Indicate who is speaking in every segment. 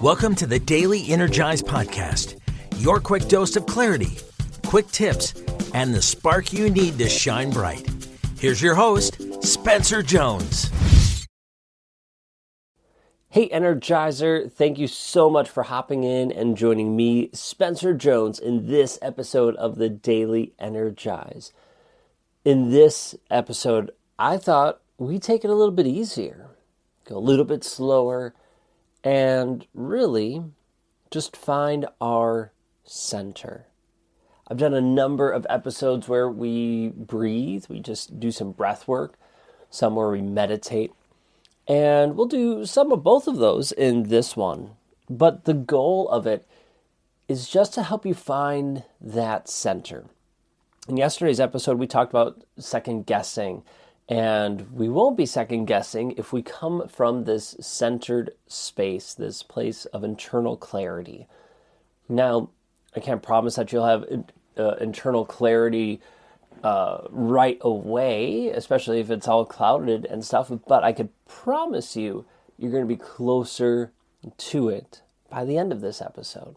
Speaker 1: Welcome to the Daily Energize podcast, your quick dose of clarity, quick tips, and the spark you need to shine bright. Here's your host, Spencer Jones.
Speaker 2: Hey Energizer, thank you so much for hopping in and joining me, Spencer Jones, in this episode of the Daily Energize. In this episode, I thought we'd take it a little bit easier, go a little bit slower, and really just find our center. I've done a number of episodes where we breathe, we just do some breath work, some where we meditate, and we'll do some of both of those in this one. But the goal of it is just to help you find that center. In yesterday's episode, we talked about second guessing, and we won't be second guessing if we come from this centered space, this place of internal clarity. Now, I can't promise that you'll have internal clarity right away, especially if it's all clouded and stuff, but I could promise you you're going to be closer to it by the end of this episode.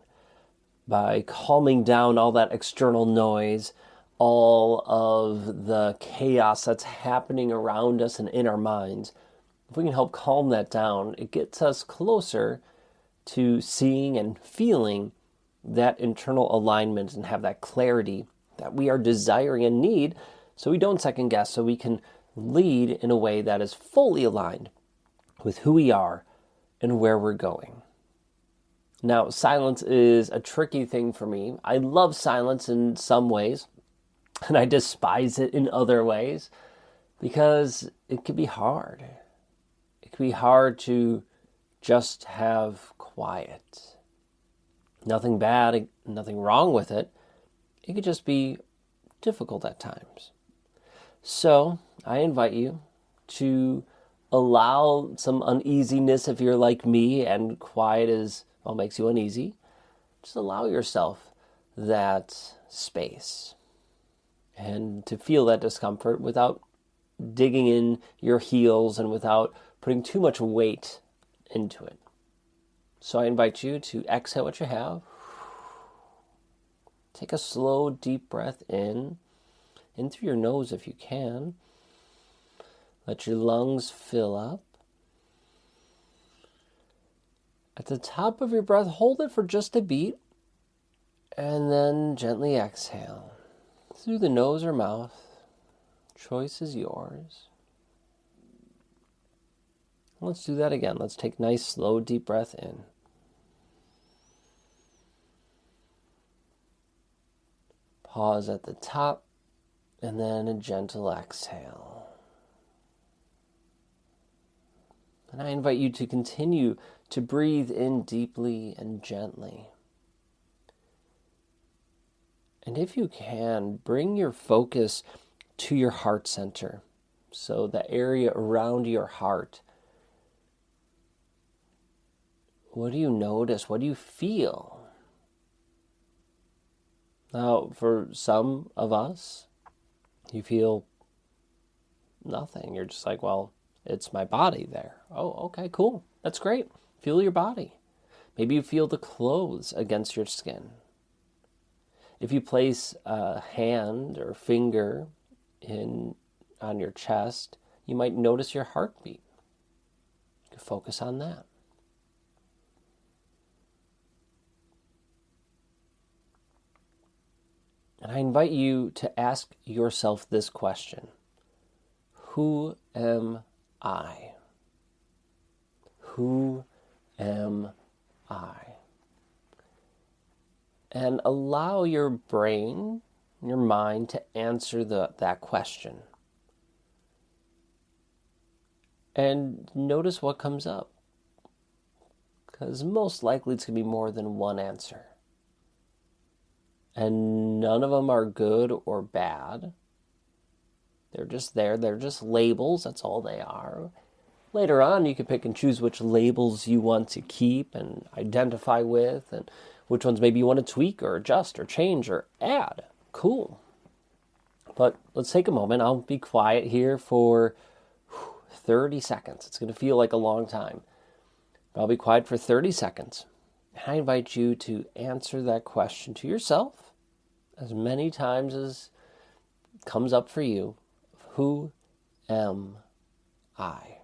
Speaker 2: By calming down all that external noise, all of the chaos that's happening around us and in our minds. If we can help calm that down, it gets us closer to seeing and feeling that internal alignment and have that clarity that we are desiring and need, so we don't second guess, so we can lead in a way that is fully aligned with who we are and where we're going. Now, silence is a tricky thing for me. I love silence in some ways, and I despise it in other ways because it can be hard. It can be hard to just have quiet. Nothing bad, nothing wrong with it. It could just be difficult at times. So I invite you to allow some uneasiness if you're like me and quiet makes you uneasy. Just allow yourself that space and to feel that discomfort without digging in your heels and without putting too much weight into it. So I invite you to exhale what you have. Take a slow, deep breath in through your nose if you can. Let your lungs fill up. At the top of your breath, hold it for just a beat, and then gently exhale. Through the nose or mouth, choice is yours. Let's do that again. Let's take a nice, slow, deep breath in. Pause at the top, and then a gentle exhale. And I invite you to continue to breathe in deeply and gently. And if you can, bring your focus to your heart center. So the area around your heart. What do you notice? What do you feel? Now, for some of us, you feel nothing. You're just like, well, it's my body there. Oh, okay, cool. That's great. Feel your body. Maybe you feel the clothes against your skin. If you place a hand or finger on your chest, you might notice your heartbeat. You can focus on that. And I invite you to ask yourself this question. Who am I? Who am I? And allow your brain, your mind, to answer that question. And notice what comes up. Because most likely it's going to be more than one answer. And none of them are good or bad. They're just there. They're just labels. That's all they are. Later on, you can pick and choose which labels you want to keep and identify with, and which ones maybe you want to tweak or adjust or change or add. Cool. But let's take a moment. I'll be quiet here for 30 seconds. It's going to feel like a long time. I'll be quiet for 30 seconds. I invite you to answer that question to yourself as many times as comes up for you. Who am I?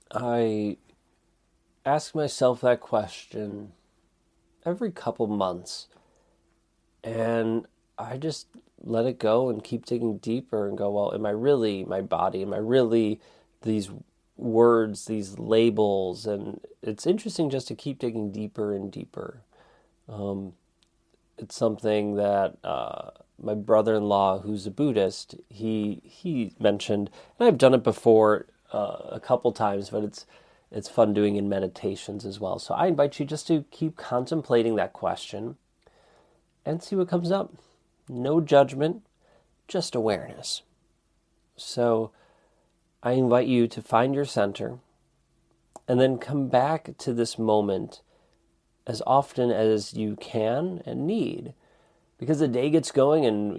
Speaker 2: I ask myself that question every couple months, and I just let it go and keep digging deeper and go, well, am I really my body? Am I really these words, these labels? And it's interesting just to keep digging deeper and deeper. It's something that my brother-in-law, who's a Buddhist, he mentioned, and I've done it before a couple times, but it's fun doing in meditations as well. So I invite you just to keep contemplating that question and see what comes up. No judgment, just awareness. So I invite you to find your center and then come back to this moment as often as you can and need, because the day gets going and,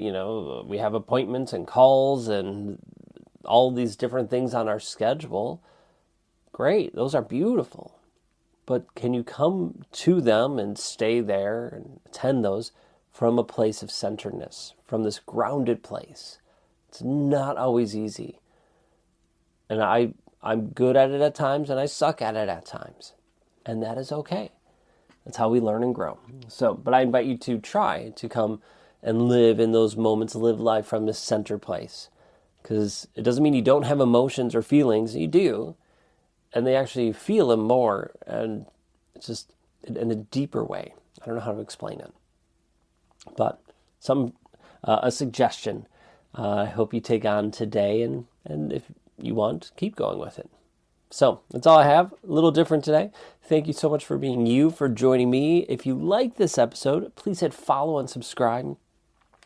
Speaker 2: we have appointments and calls and all these different things on our schedule. Great, those are beautiful. But can you come to them and stay there and attend those from a place of centeredness, from this grounded place? It's not always easy. And I'm good at it at times and I suck at it at times. And that is okay. That's how we learn and grow. But I invite you to try to come and live in those moments, live life from this center place. Because it doesn't mean you don't have emotions or feelings. You do. And they actually feel them more. And it's just in a deeper way. I don't know how to explain it. But a suggestion I hope you take on today. And if you want, keep going with it. So that's all I have. A little different today. Thank you so much for being you, for joining me. If you like this episode, please hit follow and subscribe.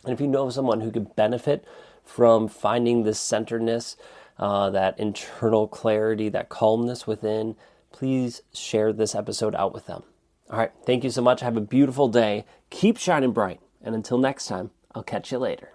Speaker 2: And if you know someone who could benefit from finding this centeredness, that internal clarity, that calmness within, please share this episode out with them. All right. Thank you so much. Have a beautiful day. Keep shining bright. And until next time, I'll catch you later.